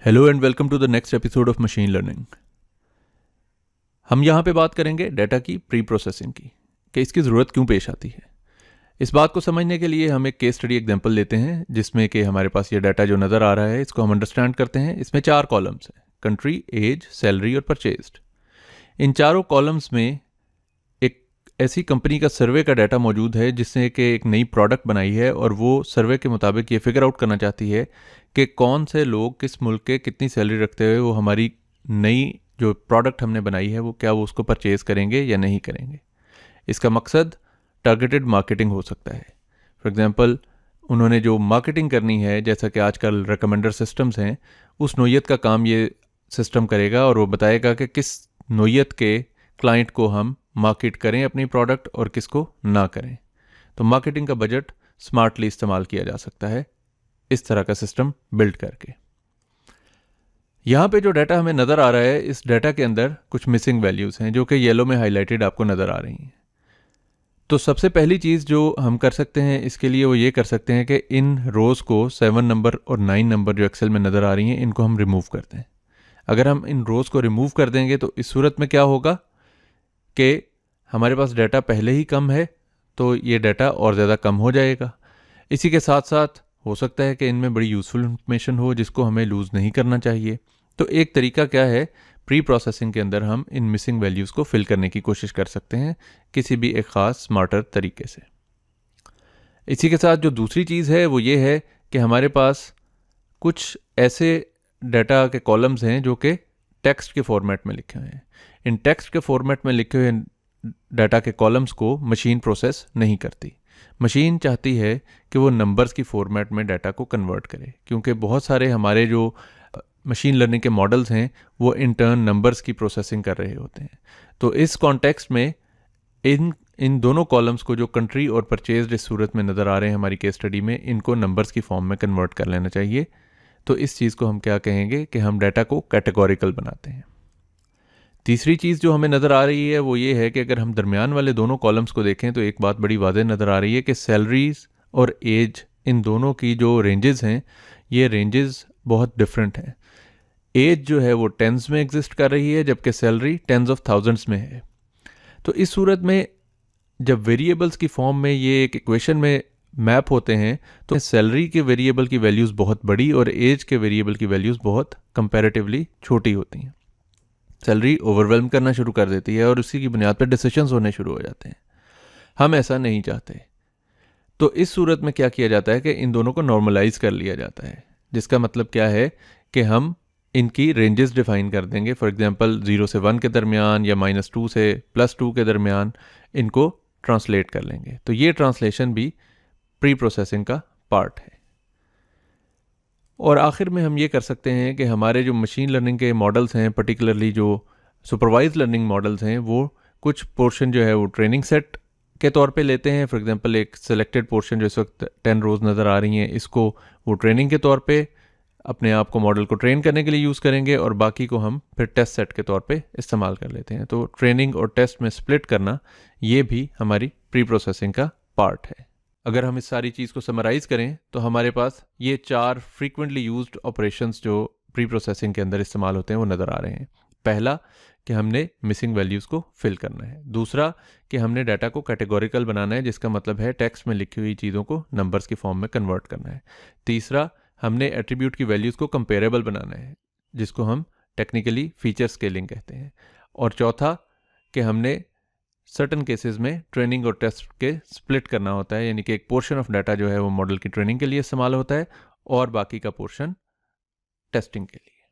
Hello and welcome to the next episode of machine learning. हम यहाँ पे बात करेंगे डाटा की प्री प्रोसेसिंग की, कि इसकी ज़रूरत क्यों पेश आती है। इस बात को समझने के लिए हम एक केस स्टडी एग्जांपल लेते हैं, जिसमें कि हमारे पास ये डाटा जो नज़र आ रहा है इसको हम अंडरस्टैंड करते हैं। इसमें 4 कॉलम्स हैं: कंट्री, एज, सैलरी और परचेज्ड। इन चारों कॉलम्स में एक ऐसी कंपनी का सर्वे का डाटा मौजूद है जिसने कि एक नई प्रोडक्ट बनाई है, और वो सर्वे के मुताबिक ये फिगर आउट करना चाहती है कि कौन से लोग किस मुल्क के कितनी सैलरी रखते हुए वो हमारी नई जो प्रोडक्ट हमने बनाई है वो उसको परचेज़ करेंगे या नहीं करेंगे। इसका मकसद टारगेटेड मार्केटिंग हो सकता है। फॉर एग्जांपल, उन्होंने जो मार्केटिंग करनी है, जैसा कि आजकल रिकमेंडर सिस्टम्स हैं, उस नोयत का काम ये सिस्टम करेगा और वो बताएगा कि किस नोयत के क्लाइंट को हम मार्केट करें अपनी प्रोडक्ट और किसको ना करें। तो मार्केटिंग का बजट स्मार्टली इस्तेमाल किया जा सकता है इस तरह का सिस्टम बिल्ड करके। यहाँ पे जो डाटा हमें नज़र आ रहा है, इस डाटा के अंदर कुछ मिसिंग वैल्यूज़ हैं जो कि येलो में हाईलाइटेड आपको नज़र आ रही हैं। तो सबसे पहली चीज़ जो हम कर सकते हैं इसके लिए वो ये कर सकते हैं कि इन रोज़ को 7 नंबर और 9 नंबर जो एक्सेल में नज़र आ रही हैं इनको हम रिमूव करते हैं। अगर हम इन रोज़ को रिमूव कर देंगे तो इस सूरत में क्या होगा कि हमारे पास डाटा पहले ही कम है, तो ये डाटा और ज़्यादा कम हो जाएगा। इसी के साथ साथ हो सकता है कि इनमें बड़ी यूज़फुल इंफॉर्मेशन हो जिसको हमें लूज़ नहीं करना चाहिए। तो एक तरीका क्या है, प्री प्रोसेसिंग के अंदर हम इन मिसिंग वैल्यूज़ को फिल करने की कोशिश कर सकते हैं किसी भी एक ख़ास स्मार्टर तरीके से। इसी के साथ जो दूसरी चीज़ है वो ये है कि हमारे पास कुछ ऐसे डाटा के कॉलम्स हैं जो कि टेक्स्ट के फॉर्मेट में लिखे हुए हैं। इन टेक्स्ट के फॉर्मेट में लिखे हुए डाटा के कॉलम्स को मशीन प्रोसेस नहीं करती। मशीन चाहती है कि वो नंबर्स की फॉर्मेट में डाटा को कन्वर्ट करे, क्योंकि बहुत सारे हमारे जो मशीन लर्निंग के मॉडल्स हैं वो इन टर्न नंबर्स की प्रोसेसिंग कर रहे होते हैं। तो इस कॉन्टेक्स्ट में इन दोनों कॉलम्स को, जो कंट्री और परचेज्ड इस सूरत में नज़र आ रहे हैं हमारी केस स्टडी में, इनको नंबर्स की फॉर्म में कन्वर्ट कर लेना चाहिए। तो इस चीज़ को हम क्या कहेंगे कि हम डाटा को कैटेगोरिकल बनाते हैं। तीसरी चीज़ जो हमें नज़र आ रही है वो ये है कि अगर हम दरमियान वाले दोनों कॉलम्स को देखें तो एक बात बड़ी वाज़ेह नज़र आ रही है कि सैलरीज और एज, इन दोनों की जो रेंजेस हैं ये रेंजेस बहुत डिफरेंट हैं। एज जो है वो टेंस में एग्जिस्ट कर रही है, जबकि सैलरी टेंस ऑफ थाउजेंड्स में है। तो इस सूरत में जब वेरिएबल्स की फॉर्म में ये एक इक्वेशन में मैप होते हैं तो सैलरी के वेरिएबल की वैल्यूज़ बहुत बड़ी और एज के वेरिएबल की वैल्यूज़ बहुत कंपैरेटिवली छोटी होती हैं। सैलरी ओवरवेल्म करना शुरू कर देती है और उसी की बुनियाद पर डिसीजंस होने शुरू हो जाते हैं। हम ऐसा नहीं चाहते। तो इस सूरत में क्या किया जाता है कि इन दोनों को नॉर्मलाइज कर लिया जाता है, जिसका मतलब क्या है कि हम इनकी रेंजेस डिफाइन कर देंगे। फॉर एग्जांपल 0 से 1 के दरमियान या -2 से +2 के दरमियान इनको ट्रांसलेट कर लेंगे। तो ये ट्रांसलेशन भी प्री प्रोसेसिंग का पार्ट है। और आखिर में हम ये कर सकते हैं कि हमारे जो मशीन लर्निंग के मॉडल्स हैं, पर्टिकुलरली जो सुपरवाइज्ड लर्निंग मॉडल्स हैं, वो कुछ पोर्शन जो है वो ट्रेनिंग सेट के तौर पे लेते हैं। फॉर एग्जांपल एक सिलेक्टेड पोर्शन जो इस वक्त 10 रोज़ नज़र आ रही हैं, इसको वो ट्रेनिंग के तौर पे अपने आप को मॉडल को ट्रेन करने के लिए यूज़ करेंगे और बाकी को हम फिर टेस्ट सेट के तौर पे इस्तेमाल कर लेते हैं। तो ट्रेनिंग और टेस्ट में स्प्लिट करना ये भी हमारी प्री प्रोसेसिंग का पार्ट है। अगर हम इस सारी चीज़ को समराइज़ करें तो हमारे पास ये 4 फ्रीक्वेंटली यूज्ड ऑपरेशंस जो प्री प्रोसेसिंग के अंदर इस्तेमाल होते हैं वो नज़र आ रहे हैं। पहला कि हमने मिसिंग वैल्यूज़ को फिल करना है। दूसरा कि हमने डाटा को कैटेगोरिकल बनाना है, जिसका मतलब है टेक्स्ट में लिखी हुई चीज़ों को नंबर्स की फॉर्म में कन्वर्ट करना है। तीसरा, हमने एट्रीब्यूट की वैल्यूज़ को कंपेरेबल बनाना है, जिसको हम टेक्निकली फीचर स्केलिंग कहते हैं। और चौथा कि हमने सर्टन केसेस में ट्रेनिंग और टेस्ट के स्प्लिट करना होता है, यानी कि एक पोर्शन ऑफ डाटा जो है वो मॉडल की ट्रेनिंग के लिए इस्तेमाल होता है और बाकी का पोर्शन टेस्टिंग के लिए।